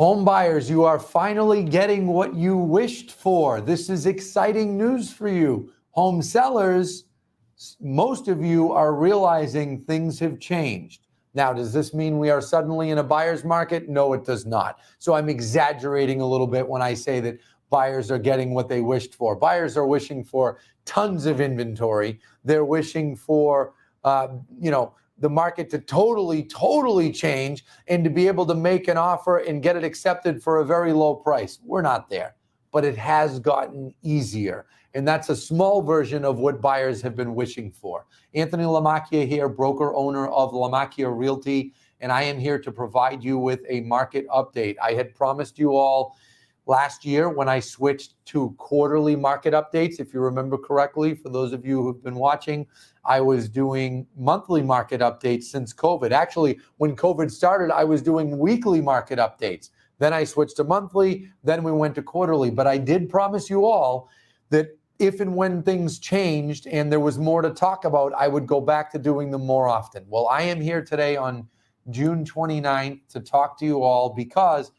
Home buyers, you are finally getting what you wished for. This is exciting news for you. Home sellers, most of you are realizing things have changed. Now, does this mean we are suddenly in a buyer's market? No, it does not. So I'm exaggerating a little bit when I say that buyers are getting what they wished for. Buyers are wishing for tons of inventory. They're wishing for, the market to totally change and to be able to make an offer and get it accepted for a very low price. We're not there, but it has gotten easier. And that's a small version of what buyers have been wishing for. Anthony Lamacchia here, broker owner of Lamacchia Realty, and I am here to provide you with a market update. I had promised you all last year when I switched to quarterly market updates. If you remember correctly, for those of you who've been watching, I was doing monthly market updates since COVID. Actually, when COVID started, I was doing weekly market updates. Then I switched to monthly, then we went to quarterly. But I did promise you all that if and when things changed and there was more to talk about, I would go back to doing them more often. Well, I am here today on June 29th to talk to you all because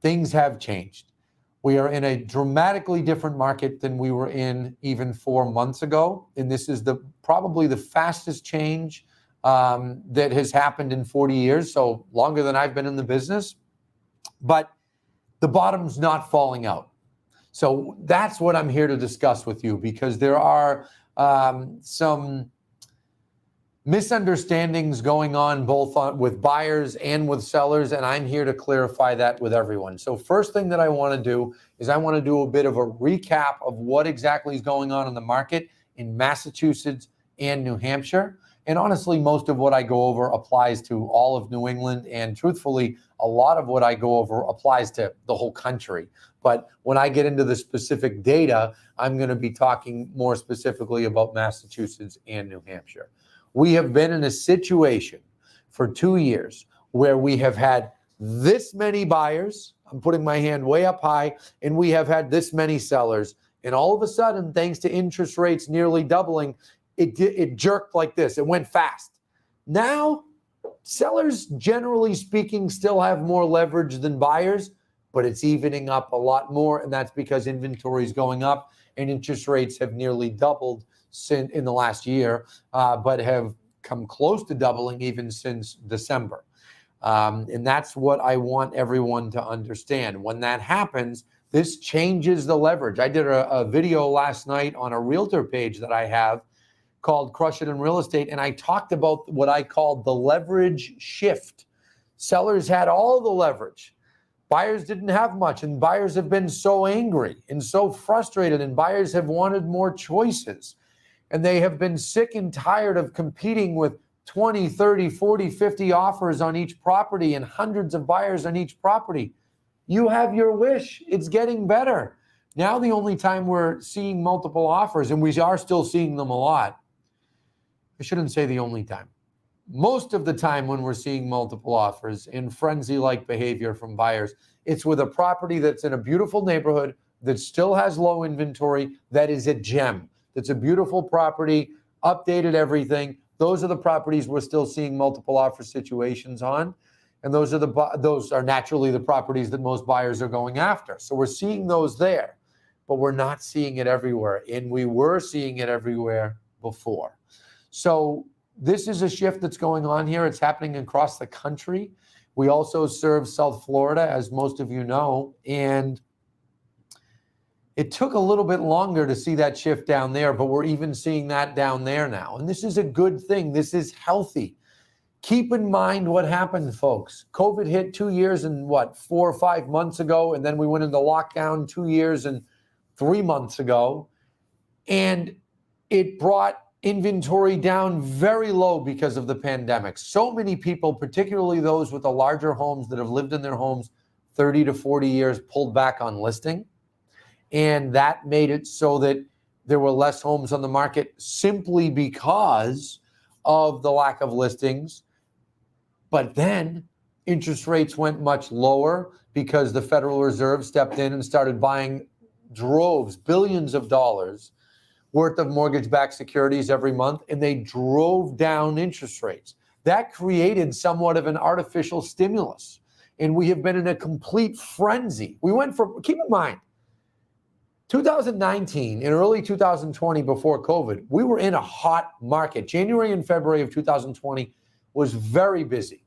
things have changed. We are in a dramatically different market than we were in even 4 months ago. And this is probably the fastest change that has happened in 40 years, so longer than I've been in the business. But the bottom's not falling out. So that's what I'm here to discuss with you, because there are some misunderstandings going on both with buyers and with sellers, and I'm here to clarify that with everyone. So first thing that I want to do is I want to do a bit of a recap of what exactly is going on in the market in Massachusetts and New Hampshire. And honestly, most of what I go over applies to all of New England, and truthfully, a lot of what I go over applies to the whole country. But when I get into the specific data, I'm going to be talking more specifically about Massachusetts and New Hampshire. We have been in a situation for 2 years where we have had this many buyers. I'm putting my hand way up high, and we have had this many sellers. And all of a sudden, thanks to interest rates nearly doubling, it jerked like this. It went fast. Now, sellers, generally speaking, still have more leverage than buyers, but it's evening up a lot more, and that's because inventory is going up and interest rates have nearly doubled in the last year, but have come close to doubling even since December. And that's what I want everyone to understand. When that happens, this changes the leverage. I did a video last night on a realtor page that I have called Crush It in Real Estate, and I talked about what I called the leverage shift. Sellers had all the leverage. Buyers didn't have much, and buyers have been so angry and so frustrated, and buyers have wanted more choices. And they have been sick and tired of competing with 20, 30, 40, 50 offers on each property and hundreds of buyers on each property. You have your wish. It's getting better. Now the only time we're seeing multiple offers, and we are still seeing them a lot, I shouldn't say the only time. Most of the time when we're seeing multiple offers in frenzy-like behavior from buyers, it's with a property that's in a beautiful neighborhood that still has low inventory, that is a gem. It's a beautiful property, updated everything. Those are the properties we're still seeing multiple offer situations on. And those are naturally the properties that most buyers are going after. So we're seeing those there, but we're not seeing it everywhere. And we were seeing it everywhere before. So this is a shift that's going on here. It's happening across the country. We also serve South Florida, as most of you know, and it took a little bit longer to see that shift down there, but we're even seeing that down there now. And this is a good thing. This is healthy. Keep in mind what happened, folks. COVID hit 2 years and 4 or 5 months ago, and then we went into lockdown 2 years and 3 months ago. And it brought inventory down very low because of the pandemic. So many people, particularly those with the larger homes that have lived in their homes 30 to 40 years, pulled back on listing. And that made it so that there were less homes on the market simply because of the lack of listings. But then interest rates went much lower because the Federal Reserve stepped in and started buying droves, billions of dollars worth of mortgage-backed securities every month, and they drove down interest rates. That created somewhat of an artificial stimulus. and we have been in a complete frenzy. We went from, keep in mind, 2019 and early 2020 before COVID, we were in a hot market. January and February of 2020 was very busy.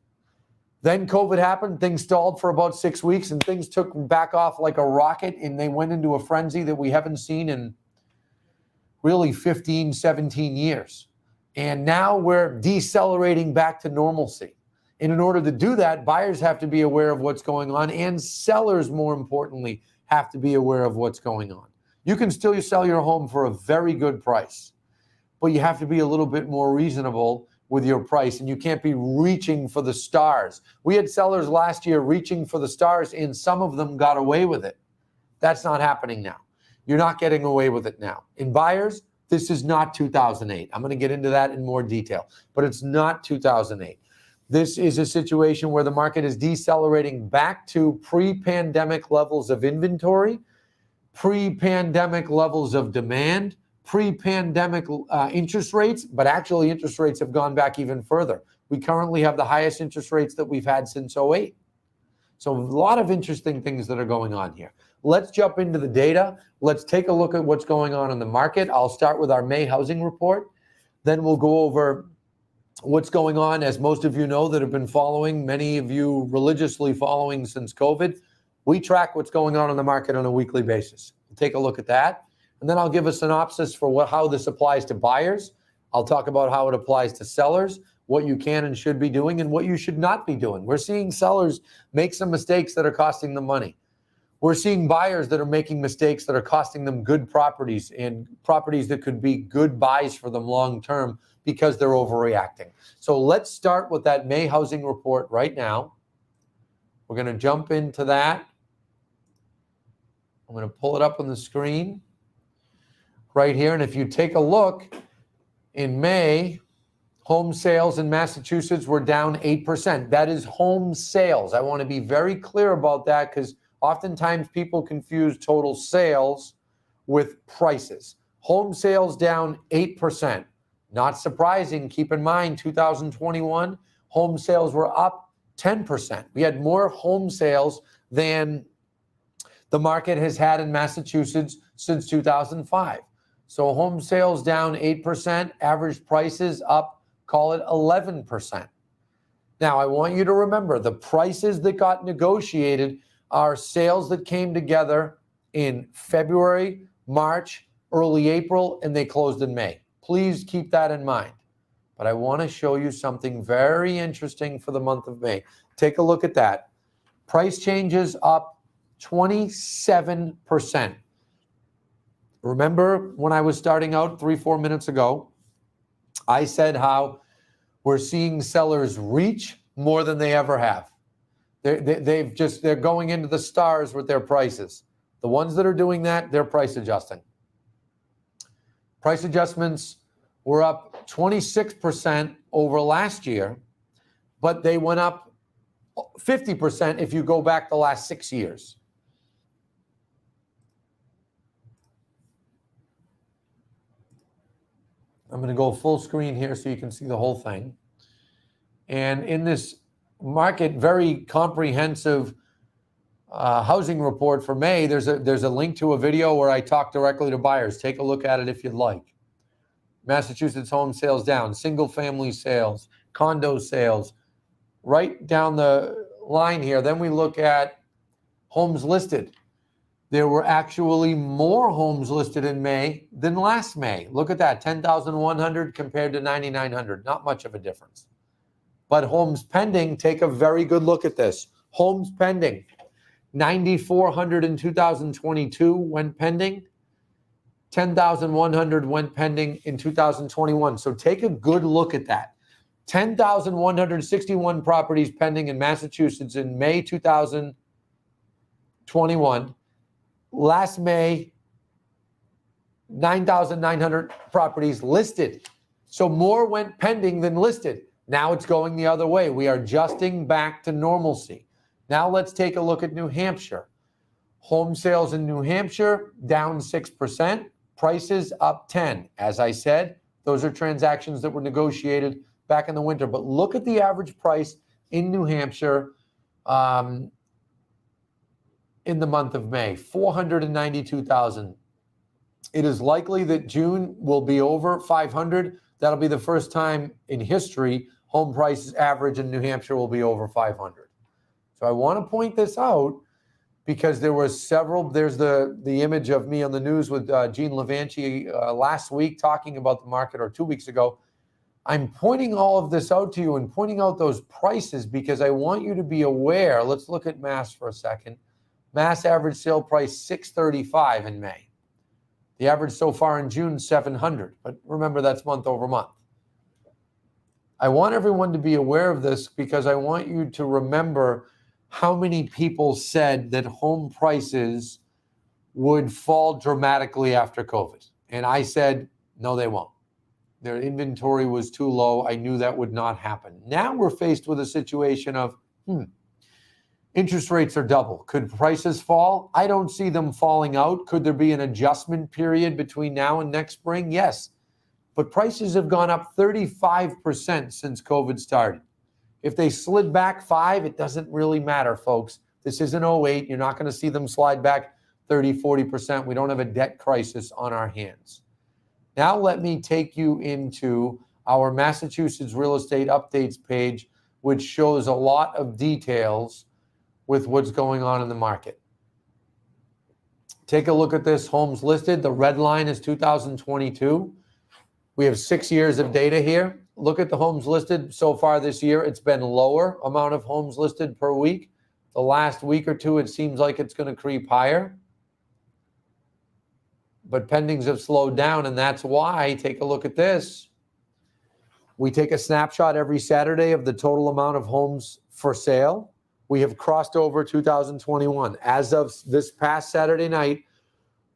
Then COVID happened, things stalled for about 6 weeks, and things took back off like a rocket, and they went into a frenzy that we haven't seen in really 15, 17 years. And now we're decelerating back to normalcy. And in order to do that, buyers have to be aware of what's going on, and sellers, more importantly, have to be aware of what's going on. You can still sell your home for a very good price, but you have to be a little bit more reasonable with your price, and you can't be reaching for the stars. We had sellers last year reaching for the stars, and some of them got away with it. That's not happening now. You're not getting away with it now. In buyers, this is not 2008. I'm going to get into that in more detail, but it's not 2008. This is a situation where the market is decelerating back to pre-pandemic levels of inventory, pre-pandemic levels of demand, pre-pandemic interest rates, but actually interest rates have gone back even further. We currently have the highest interest rates that we've had since '08. So a lot of interesting things that are going on here. Let's jump into the data. Let's take a look at what's going on in the market. I'll start with our May housing report. Then we'll go over what's going on. As most of you know that have been following, many of you religiously following since COVID, we track what's going on in the market on a weekly basis. We'll take a look at that. And then I'll give a synopsis for how this applies to buyers. I'll talk about how it applies to sellers, what you can and should be doing, and what you should not be doing. We're seeing sellers make some mistakes that are costing them money. We're seeing buyers that are making mistakes that are costing them good properties, and properties that could be good buys for them long term because they're overreacting. So let's start with that May housing report right now. We're going to jump into that. I'm going to pull it up on the screen right here. And if you take a look, in May, home sales in Massachusetts were down 8%. That is home sales. I want to be very clear about that because oftentimes people confuse total sales with prices. Home sales down 8%. Not surprising. Keep in mind, 2021, home sales were up 10%. We had more home sales than the market has had in Massachusetts since 2005. So home sales down 8%, average prices up, call it 11%. Now, I want you to remember the prices that got negotiated are sales that came together in February, March, early April, and they closed in May. Please keep that in mind. But I want to show you something very interesting for the month of May. Take a look at that. Price changes up 27%. Remember when I was starting out 3-4 minutes ago, I said how we're seeing sellers reach more than they ever have. They're going into the stars with their prices. The ones that are doing that, they're price adjusting. Price adjustments were up 26% over last year, but they went up 50% if you go back the last 6 years. I'm going to go full screen here so you can see the whole thing. And in this market, very comprehensive housing report for May, there's a link to a video where I talk directly to buyers. Take a look at it if you'd like. Massachusetts home sales down, single family sales, condo sales, right down the line here. Then we look at homes listed. There were actually more homes listed in May than last May. Look at that, 10,100 compared to 9,900. Not much of a difference. But homes pending, take a very good look at this. Homes pending, 9,400 in 2022 went pending. 10,100 went pending in 2021. So take a good look at that. 10,161 properties pending in Massachusetts in May 2021. Last May, 9,900 properties listed. So more went pending than listed. Now it's going the other way. We are adjusting back to normalcy. Now let's take a look at New Hampshire. Home sales in New Hampshire down 6%, prices up 10. As I said, those are transactions that were negotiated back in the winter. But look at the average price in New Hampshire in the month of May, 492,000. It is likely that June will be over 500. That'll be the first time in history home prices average in New Hampshire will be over 500. So I want to point this out because there were several. There's the image of me on the news with Gene Levanchi last week talking about the market, or 2 weeks ago. I'm pointing all of this out to you and pointing out those prices because I want you to be aware. Let's look at Mass for a second. Mass average sale price $635 in May. The average so far in June, $700. But remember, that's month over month. I want everyone to be aware of this because I want you to remember how many people said that home prices would fall dramatically after COVID. And I said, no, they won't. Their inventory was too low. I knew that would not happen. Now we're faced with a situation of, interest rates are double. Could prices fall? I don't see them falling out. Could there be an adjustment period between now and next spring? Yes. But prices have gone up 35% since COVID started. If they slid back 5, it doesn't really matter, folks. This isn't 08. You're not going to see them slide back 30, 40%. We don't have a debt crisis on our hands. Now let me take you into our Massachusetts Real Estate Updates page, which shows a lot of details with what's going on in the market. Take a look at this. Homes listed. The red line is 2022. We have 6 years of data here. Look at the homes listed so far this year. It's been lower amount of homes listed per week. The last week or two, it seems like it's going to creep higher. But pendings have slowed down, and that's why, take a look at this. We take a snapshot every Saturday of the total amount of homes for sale. We have crossed over 2021. As of this past Saturday night,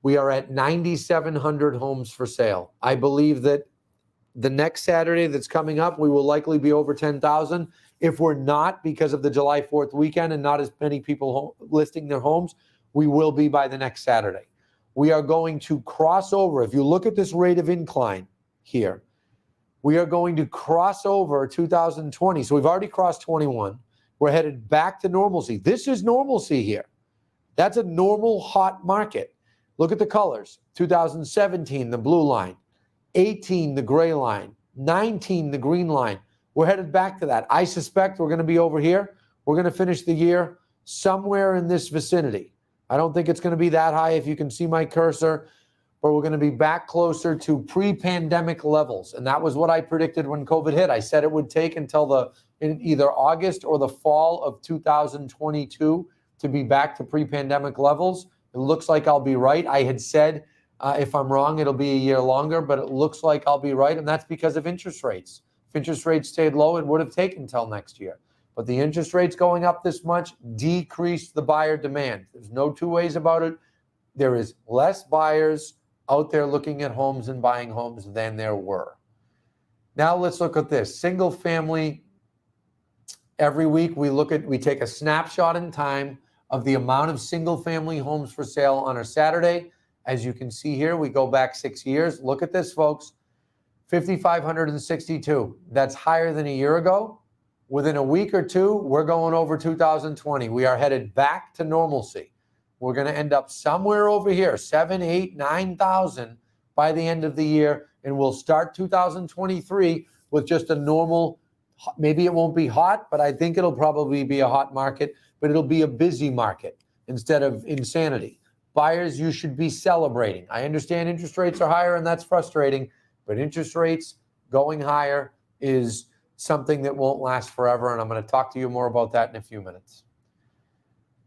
we are at 9,700 homes for sale. I believe that the next Saturday that's coming up, we will likely be over 10,000. If we're not, because of the July 4th weekend and not as many people listing their homes, we will be by the next Saturday. We are going to cross over. If you look at this rate of incline here, we are going to cross over 2020. So we've already crossed 21. We're headed back to normalcy. This is normalcy here. That's a normal hot market. Look at the colors. 2017, the blue line. 18, the gray line. 19, the green line. We're headed back to that. I suspect we're going to be over here. We're going to finish the year somewhere in this vicinity. I don't think it's going to be that high if you can see my cursor, but we're going to be back closer to pre-pandemic levels. And that was what I predicted when COVID hit. I said it would take until in either August or the fall of 2022 to be back to pre-pandemic levels. It looks like I'll be right. I had said if I'm wrong, it'll be a year longer, but it looks like I'll be right. And that's because of interest rates. If interest rates stayed low, it would have taken until next year. But the interest rates going up this much decreased the buyer demand. There's no two ways about it. There is less buyers out there looking at homes and buying homes than there were. Now let's look at this. Single family, every week we take a snapshot in time of the amount of single family homes for sale on a Saturday. As you can see here, we go back 6 years. Look at this, folks. 5,562. That's higher than a year ago. Within a week or two, we're going over 2020. We are headed back to normalcy. We're going to end up somewhere over here, 7, 8, 9,000 by the end of the year. And we'll start 2023 with just a normal, maybe it won't be hot, but I think it'll probably be a hot market, but it'll be a busy market instead of insanity. Buyers, you should be celebrating. I understand interest rates are higher and that's frustrating, but interest rates going higher is something that won't last forever, and I'm going to talk to you more about that in a few minutes.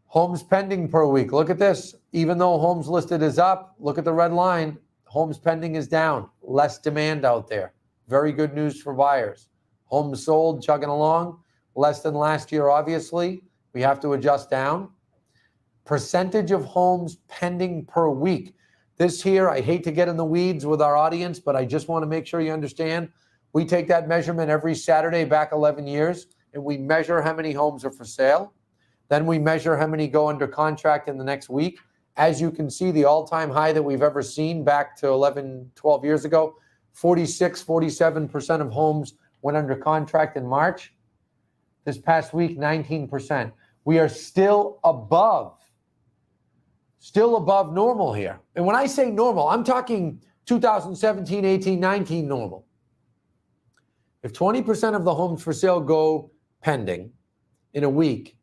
Homes pending per week. Look at this. Even though homes listed is up, look at the red line. Homes pending is down. Less demand out there. Very good news for buyers. Homes sold, chugging along. Less than last year, obviously. We have to adjust down. Percentage of homes pending per week. This here, I hate to get in the weeds with our audience, but I just want to make sure you understand. We take that measurement every Saturday back 11 years, and we measure how many homes are for sale. Then we measure how many go under contract in the next week. As you can see, the all-time high that we've ever seen back to 11, 12 years ago, 46, 47% of homes went under contract in March. This past week, 19%. We are still above normal here. And when I say normal, I'm talking 2017, 18, 19 normal. If 20% of the homes for sale go pending in a week,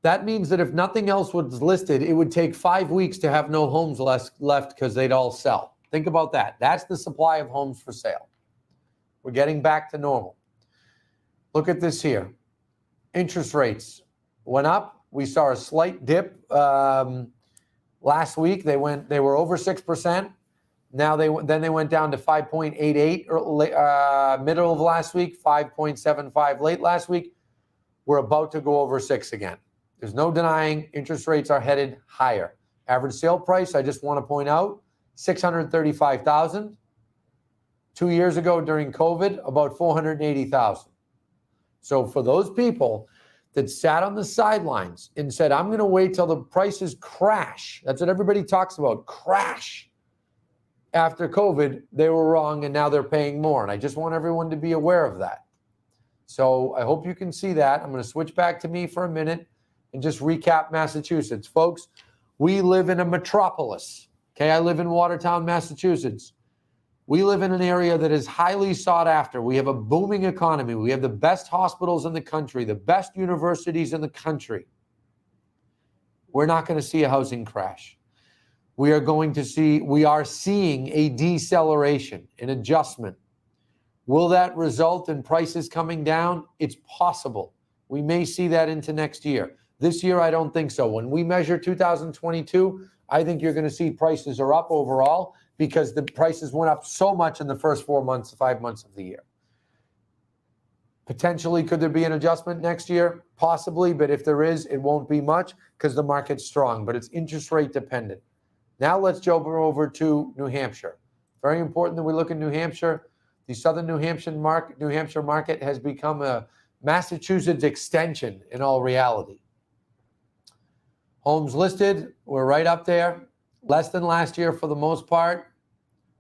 that means that if nothing else was listed, it would take 5 weeks to have no homes left because they'd all sell. Think about that. That's the supply of homes for sale. We're getting back to normal. Look at this here. Interest rates went up. We saw a slight dip last week. They were over 6%. Now they went down to 5.88 middle of last week, 5.75 late last week. We're about to go over 6 again. There's no denying interest rates are headed higher. Average sale price, I just want to point out, $635,000. 2 years ago during COVID, about $480,000. So for those people that sat on the sidelines and said, I'm going to wait till the prices crash, that's what everybody talks about, crash after COVID, they were wrong and now they're paying more. And I just want everyone to be aware of that. So I hope you can see that. I'm going to switch back to me for a minute and just recap Massachusetts. Folks, we live in a metropolis. Okay, I live in Watertown, Massachusetts. We live in an area that is highly sought after. We have a booming economy. We have the best hospitals in the country, the best universities in the country. We're not going to see a housing crash. We are seeing a deceleration, an adjustment. Will that result in prices coming down? It's possible. We may see that into next year. This year, I don't think so. When we measure 2022, I think you're going to see prices are up overall because the prices went up so much in the first 5 months of the year. Potentially, could there be an adjustment next year? Possibly, but if there is, it won't be much because the market's strong, but it's interest rate dependent. Now let's jump over to New Hampshire. Very important that we look at New Hampshire. The southern New Hampshire market has become a Massachusetts extension in all reality. Homes listed, we're right up there. Less than last year for the most part.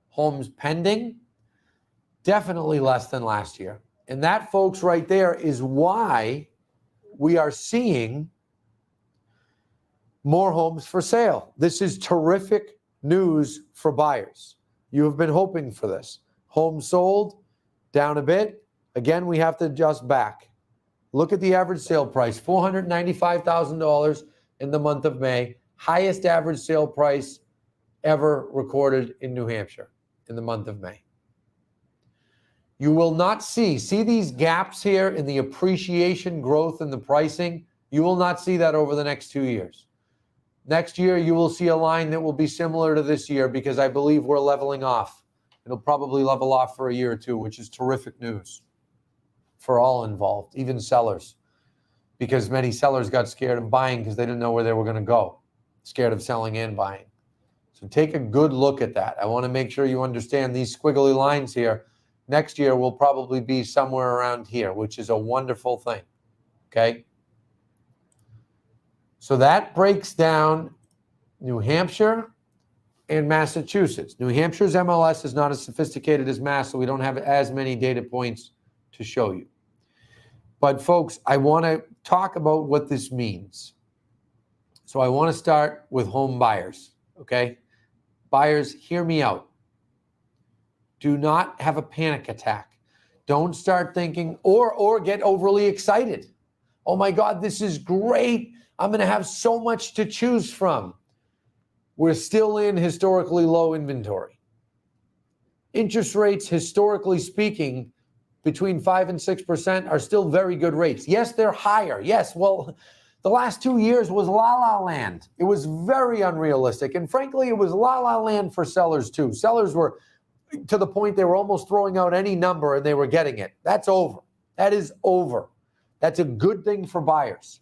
Homes pending, definitely less than last year. And that, folks, right there is why we are seeing more homes for sale. This is terrific news for buyers. You have been hoping for this. Homes sold, down a bit. Again, we have to adjust back. Look at the average sale price, $495,000 in the month of May. Highest average sale price ever recorded in New Hampshire in the month of May. You will not see these gaps here in the appreciation growth in the pricing. You will not see that over the next 2 years. Next year, you will see a line that will be similar to this year because I believe we're leveling off. It'll probably level off for a year or two, which is terrific news for all involved, even sellers, because many sellers got scared of buying because they didn't know where they were going to go, scared of selling and buying. So take a good look at that. I want to make sure you understand these squiggly lines here. Next year will probably be somewhere around here, which is a wonderful thing, okay? So that breaks down New Hampshire and Massachusetts. New Hampshire's MLS is not as sophisticated as Mass, so we don't have as many data points to show you. But folks, I want to talk about what this means. So I want to start with home buyers, okay? Buyers, hear me out. Do not have a panic attack. Don't start thinking or get overly excited. Oh my God, this is great. I'm going to have so much to choose from. We're still in historically low inventory. Interest rates, historically speaking, between 5 and 6% are still very good rates. Yes, they're higher. Yes, well, the last 2 years was la-la land. It was very unrealistic. And frankly, it was la-la land for sellers too. Sellers were to the point they were almost throwing out any number and they were getting it. That's over. That is over. That's a good thing for buyers.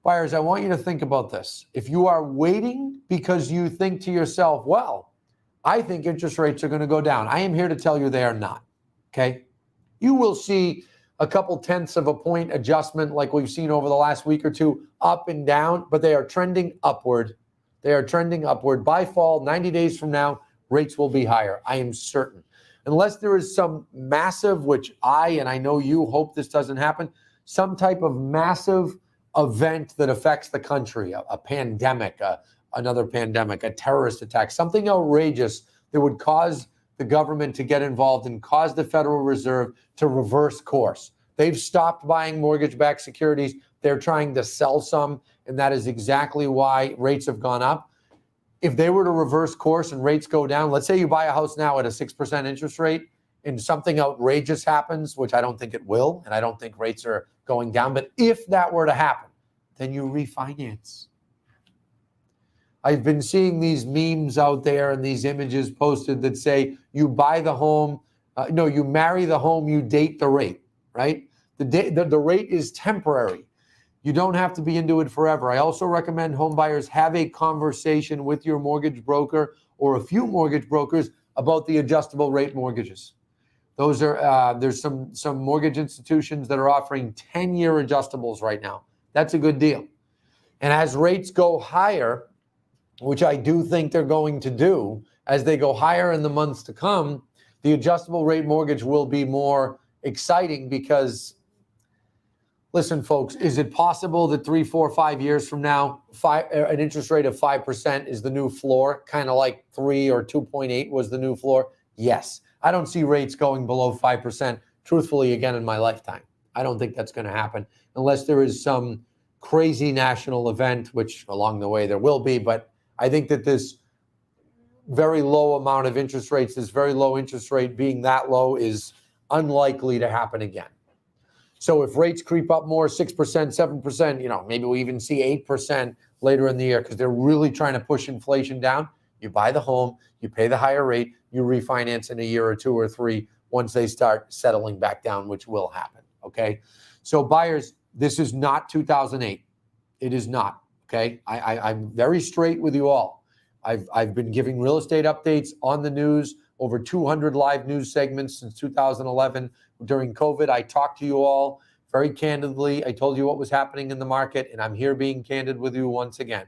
Buyers, I want you to think about this. If you are waiting because you think to yourself, well, I think interest rates are going to go down, I am here to tell you they are not, okay? You will see a couple tenths of a point adjustment like we've seen over the last week or two, up and down, but they are trending upward. They are trending upward. By fall, 90 days from now, rates will be higher. I am certain. Unless there is some massive, which I know you hope this doesn't happen, some type of massive event that affects the country, a pandemic, another pandemic, a terrorist attack, something outrageous that would cause the government to get involved and cause the Federal Reserve to reverse course. They've stopped buying mortgage-backed securities. They're trying to sell some, and that is exactly why rates have gone up. If they were to reverse course and rates go down, let's say you buy a house now at a 6% interest rate and something outrageous happens, which I don't think it will, and I don't think rates are going down, but if that were to happen, then you refinance. I've been seeing these memes out there and these images posted that say you buy the home, you marry the home, you date the rate, right? The rate is temporary. You don't have to be into it forever. I also recommend home buyers have a conversation with your mortgage broker or a few mortgage brokers about the adjustable rate mortgages. Those are there's some mortgage institutions that are offering 10-year adjustables right now. That's a good deal. And as rates go higher, which I do think they're going to do, as they go higher in the months to come, the adjustable rate mortgage will be more exciting because, listen, folks, is it possible that 3, 4, 5 years from now, an interest rate of 5% is the new floor, kind of like 3 or 2.8 was the new floor? Yes. I don't see rates going below 5%, truthfully, again in my lifetime. I don't think that's going to happen unless there is some crazy national event, which along the way there will be. But I think that this very low amount of interest rates, this very low interest rate being that low is unlikely to happen again. So if rates creep up more, 6%, 7%, maybe we even see 8% later in the year because they're really trying to push inflation down. You buy the home, you pay the higher rate, you refinance in a year or 2 or 3 once they start settling back down, which will happen, okay? So buyers, this is not 2008. It is not, okay? I'm very straight with you all. I've been giving real estate updates on the news, over 200 live news segments since 2011. During COVID, I talked to you all very candidly. I told you what was happening in the market, and I'm here being candid with you once again.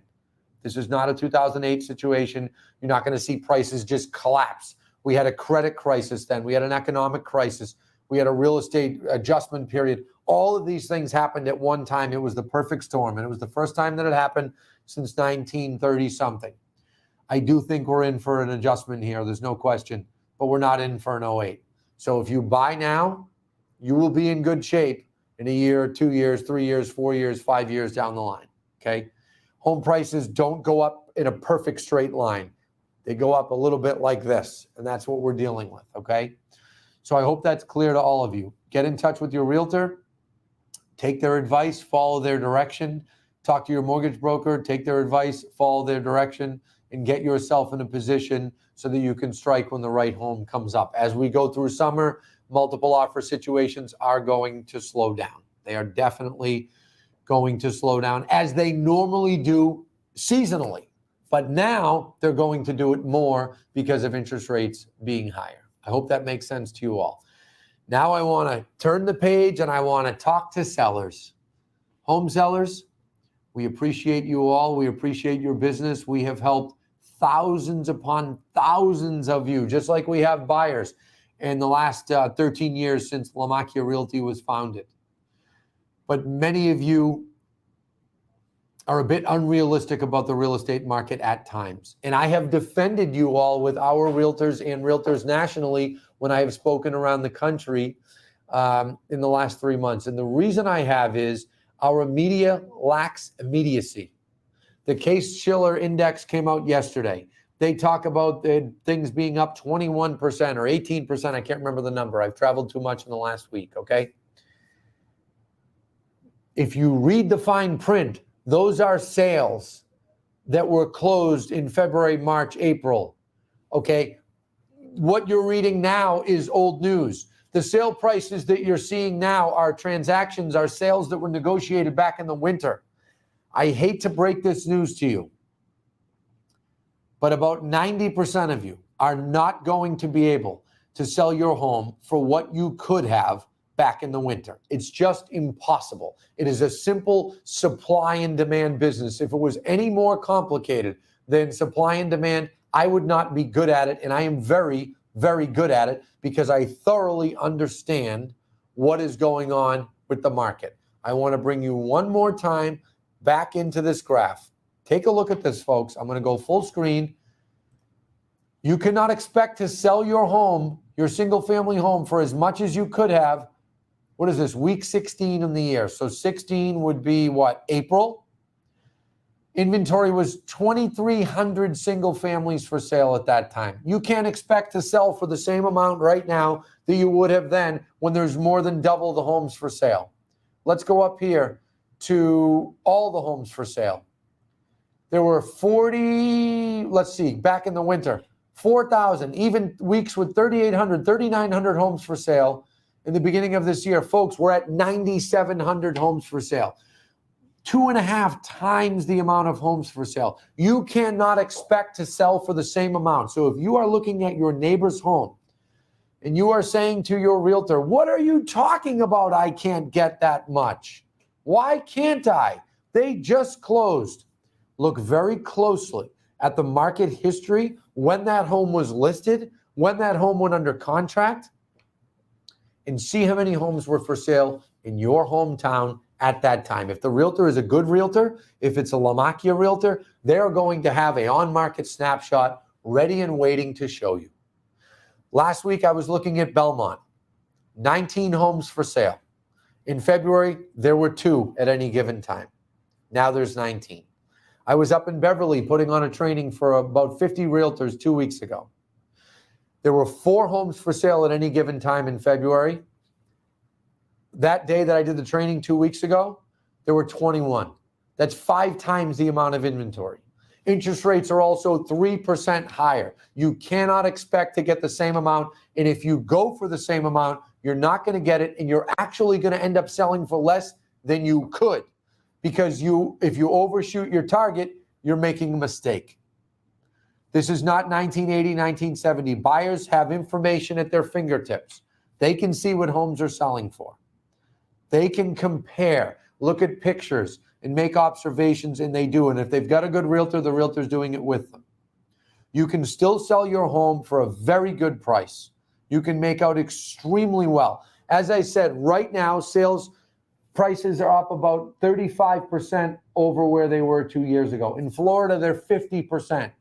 This is not a 2008 situation. You're not going to see prices just collapse. We had a credit crisis then. We had an economic crisis. We had a real estate adjustment period. All of these things happened at one time. It was the perfect storm, and it was the first time that it happened since 1930-something. I do think we're in for an adjustment here. There's no question, but we're not in for an 08. So if you buy now, you will be in good shape in a year, 2 years, 3 years, 4 years, 5 years down the line, okay? Home prices don't go up in a perfect straight line. They go up a little bit like this, and that's what we're dealing with, okay? So I hope that's clear to all of you. Get in touch with your realtor, take their advice, follow their direction, talk to your mortgage broker, take their advice, follow their direction, and get yourself in a position so that you can strike when the right home comes up. As we go through summer, multiple offer situations are going to slow down. They are definitely going to slow down as they normally do seasonally. But now they're going to do it more because of interest rates being higher. I hope that makes sense to you all. Now I want to turn the page and I want to talk to sellers. Home sellers, we appreciate you all. We appreciate your business. We have helped thousands upon thousands of you, just like we have buyers in the last 13 years since Lamakia Realty was founded. But many of you are a bit unrealistic about the real estate market at times. And I have defended you all with our realtors and realtors nationally when I have spoken around the country in the last 3 months. And the reason I have is our media lacks immediacy. The Case-Shiller Index came out yesterday. They talk about things being up 21% or 18%. I can't remember the number. I've traveled too much in the last week, okay? If you read the fine print, those are sales that were closed in February, March, April, okay? What you're reading now is old news. The sale prices that you're seeing now are transactions, are sales that were negotiated back in the winter. I hate to break this news to you, but about 90% of you are not going to be able to sell your home for what you could have back in the winter. It's just impossible. It is a simple supply and demand business. If it was any more complicated than supply and demand, I would not be good at it. And I am very, very good at it because I thoroughly understand what is going on with the market. I want to bring you one more time back into this graph. Take a look at this, folks. I'm going to go full screen. You cannot expect to sell your home, your single-family home, for as much as you could have. What is this? Week 16 in the year. So 16 would be what? April. Inventory was 2,300 single families for sale at that time. You can't expect to sell for the same amount right now that you would have then when there's more than double the homes for sale. Let's go up here to all the homes for sale. There were 40, let's see, back in the winter, 4,000, even weeks with 3,800, 3,900 homes for sale. In the beginning of this year, folks, we're at 9,700 homes for sale. 2.5 times the amount of homes for sale. You cannot expect to sell for the same amount. So if you are looking at your neighbor's home and you are saying to your realtor, what are you talking about? I can't get that much. Why can't I? They just closed. Look very closely at the market history, when that home was listed, when that home went under contract, and see how many homes were for sale in your hometown at that time. If the realtor is a good realtor, if it's a Lamakia realtor, they're going to have an on-market snapshot ready and waiting to show you. Last week, I was looking at Belmont, 19 homes for sale. In February, there were 2 at any given time. Now there's 19. I was up in Beverly putting on a training for about 50 realtors 2 weeks ago. There were 4 homes for sale at any given time in February. That day that I did the training 2 weeks ago, there were 21. That's 5 times the amount of inventory. Interest rates are also 3% higher. You cannot expect to get the same amount. And if you go for the same amount, you're not going to get it. And you're actually going to end up selling for less than you could. Because if you overshoot your target, you're making a mistake. This is not 1980, 1970. Buyers have information at their fingertips. They can see what homes are selling for. They can compare, look at pictures, and make observations, and they do. And if they've got a good realtor, the realtor's doing it with them. You can still sell your home for a very good price. You can make out extremely well. As I said, right now, sales prices are up about 35% over where they were 2 years ago. In Florida, they're 50%.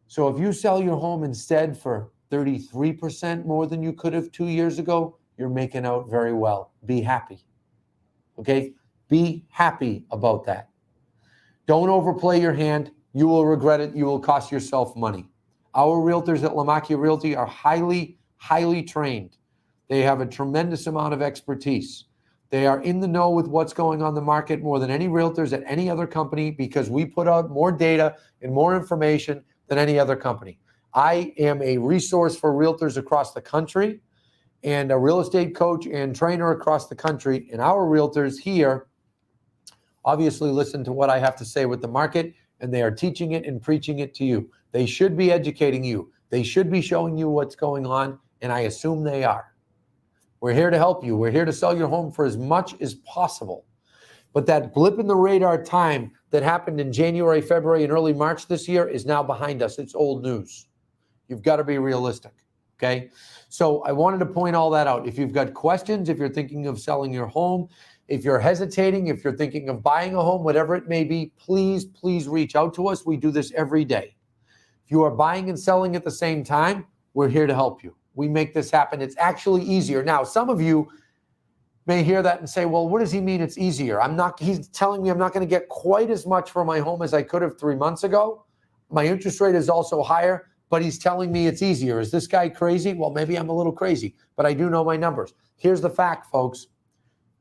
So if you sell your home instead for 33% more than you could have 2 years ago, you're making out very well. Be happy. Okay? Be happy about that. Don't overplay your hand. You will regret it. You will cost yourself money. Our realtors at Lamakia Realty are highly, highly trained. They have a tremendous amount of expertise. They are in the know with what's going on in the market more than any realtors at any other company because we put out more data and more information than any other company. I am a resource for realtors across the country and a real estate coach and trainer across the country. And our realtors here obviously listen to what I have to say with the market, and they are teaching it and preaching it to you. They should be educating you. They should be showing you what's going on, and I assume they are. We're here to help you. We're here to sell your home for as much as possible. But that blip in the radar time that happened in January, February, and early March this year is now behind us. It's old news. You've got to be realistic, okay? So I wanted to point all that out. If you've got questions, if you're thinking of selling your home, if you're hesitating, if you're thinking of buying a home, whatever it may be, please, please reach out to us. We do this every day. If you are buying and selling at the same time, we're here to help you. We make this happen. It's actually easier. Now, some of you may hear that and say, well, what does he mean it's easier? He's telling me I'm not going to get quite as much for my home as I could have 3 months ago. My interest rate is also higher, but he's telling me it's easier. Is this guy crazy? Well, maybe I'm a little crazy, but I do know my numbers. Here's the fact, folks.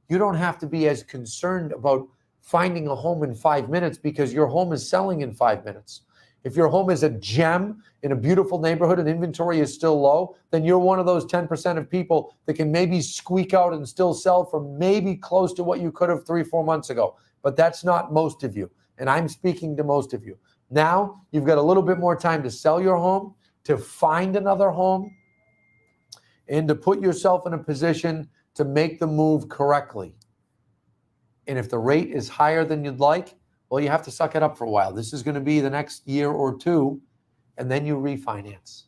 You don't have to be as concerned about finding a home in 5 minutes because your home is selling in 5 minutes. If your home is a gem in a beautiful neighborhood and inventory is still low, then you're one of those 10% of people that can maybe squeak out and still sell for maybe close to what you could have 3-4 months ago. But that's not most of you. And I'm speaking to most of you. Now you've got a little bit more time to sell your home, to find another home, and to put yourself in a position to make the move correctly. And if the rate is higher than you'd like, well, you have to suck it up for a while. This is going to be the next year or two, and then you refinance.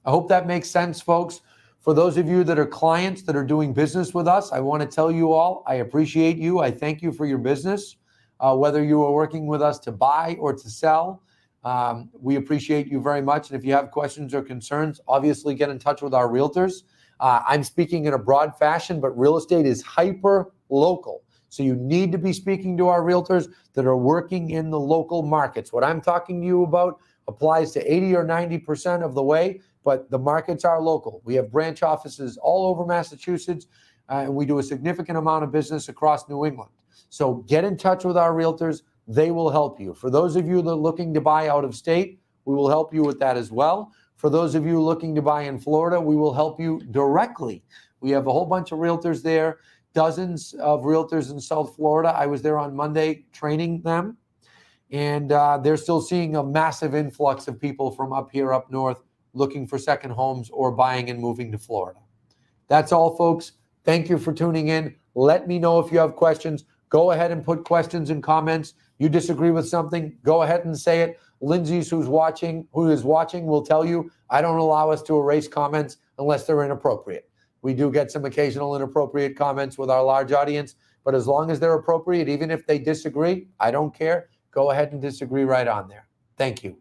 I hope that makes sense, folks. For those of you that are clients that are doing business with us, I want to tell you all, I appreciate you. I thank you for your business, whether you are working with us to buy or to sell. We appreciate you very much. And if you have questions or concerns, obviously get in touch with our realtors. I'm speaking in a broad fashion, but real estate is hyper local. So you need to be speaking to our realtors that are working in the local markets. What I'm talking to you about applies to 80 or 90% of the way, but the markets are local. We have branch offices all over Massachusetts, and we do a significant amount of business across New England. So get in touch with our realtors. They will help you. For those of you that are looking to buy out of state, we will help you with that as well. For those of you looking to buy in Florida, we will help you directly. We have a whole bunch of realtors there, dozens of realtors in South Florida. I was there on Monday training them, and they're still seeing a massive influx of people from up here up north looking for second homes or buying and moving to Florida. That's all, folks. Thank you for tuning in. Let me know if you have questions. Go ahead and put questions and comments. You disagree with something, go ahead and say it. Lindsay, who is watching, will tell you, I don't allow us to erase comments unless they're inappropriate. We do get some occasional inappropriate comments with our large audience, but as long as they're appropriate, even if they disagree, I don't care. Go ahead and disagree right on there. Thank you.